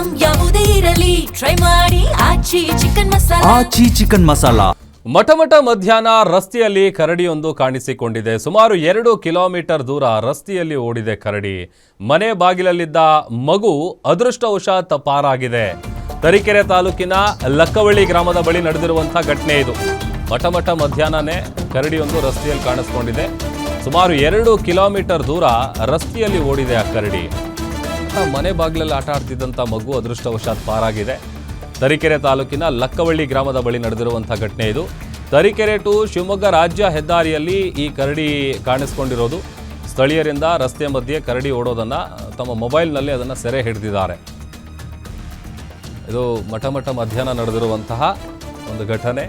Item ಯಾವುದೇ ಇರಲಿ try ಮಾಡಿ ಆಚಿ ಚಿಕನ್ ಮಸಾಲಾ. ಆಚಿ ಚಿಕನ್ ಮಸಾಲಾ. ಮಠ ಮಧ್ಯಾಹ್ನ ರಸ್ತೆಯಲ್ಲಿ ಕರಡಿಯೊಂದು ಕಾಣಿಸಿಕೊಂಡಿದೆ. ಸುಮಾರು 2 ಕಿಲೋಮೀಟರ್ ದೂರ ರಸ್ತೆಯಲ್ಲಿ ಓಡಿದೆ ಕರಡಿ. ಮನೆ ಬಾಗಿಲಲ್ಲಿದ್ದ ಮಗು ಅದೃಷ್ಟವಶಾತ್ ಪಾರಾಗಿದೆ. ತರೀಕೆರೆ ತಾಲೂಕಿನ ಲಕ್ಕವಳ್ಳಿ ಗ್ರಾಮದ ಬಳಿ ನಡೆದಿರುವಂತಹ ಘಟನೆ ಇದು. ಮಠ ಮಧ್ಯಾಹ್ನನೇ ಕರಡಿಯೊಂದು ರಸ್ತೆಯಲ್ಲಿ ಕಾಣಿಸ್ಕೊಂಡಿದೆ. ಸುಮಾರು 2 ಕಿಲೋಮೀಟರ್ ದೂರ ರಸ್ತೆಯಲ್ಲಿ ಓಡಿದೆ ಆ ಕರಡಿ. ಮನೆ ಬಾಗಿಲಲ್ಲಿ ಆಟ ಆಡ್ತಿದ್ದಂಥ ಮಗು ಅದೃಷ್ಟವಶಾತ್ ಪಾರಾಗಿದೆ. ತರೀಕೆರೆ ತಾಲೂಕಿನ ಲಕ್ಕವಳ್ಳಿ ಗ್ರಾಮದ ಬಳಿ ನಡೆದಿರುವಂಥ ಘಟನೆ ಇದು. ತರೀಕೆರೆ ಟು ಶಿವಮೊಗ್ಗ ರಾಜ್ಯ ಹೆದ್ದಾರಿಯಲ್ಲಿ ಈ ಕರಡಿ ಕಾಣಿಸ್ಕೊಂಡಿರೋದು. ಸ್ಥಳೀಯರಿಂದ ರಸ್ತೆ ಮಧ್ಯೆ ಕರಡಿ ಓಡೋದನ್ನು ತಮ್ಮ ಮೊಬೈಲ್ನಲ್ಲಿ ಅದನ್ನು ಸೆರೆ ಹಿಡಿದಿದ್ದಾರೆ. ಇದು ಮಠ ಮಧ್ಯಾಹ್ನ ನಡೆದಿರುವಂತಹ ಒಂದು ಘಟನೆ.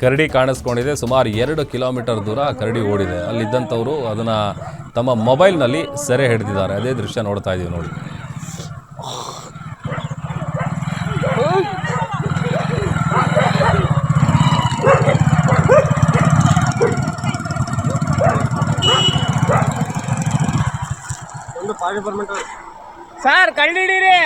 ಕರಡಿ ಕಾಣಿಸ್ಕೊಂಡಿದೆ. ಸುಮಾರು 2 ಕಿಲೋಮೀಟರ್ ದೂರ ಕರಡಿ ಓಡಿದೆ. ಅಲ್ಲಿದ್ದಂಥವರು ಅದನ್ನು ತಮ್ಮ ಮೊಬೈಲ್ನಲ್ಲಿ ಸೆರೆ ಹಿಡಿದಿದ್ದಾರೆ. ಅದೇ ದೃಶ್ಯ ನೋಡ್ತಾ ಇದ್ದೀವಿ ನೋಡಿ. ಸರ್ ಕಳ್ಳಿಡಿರಿ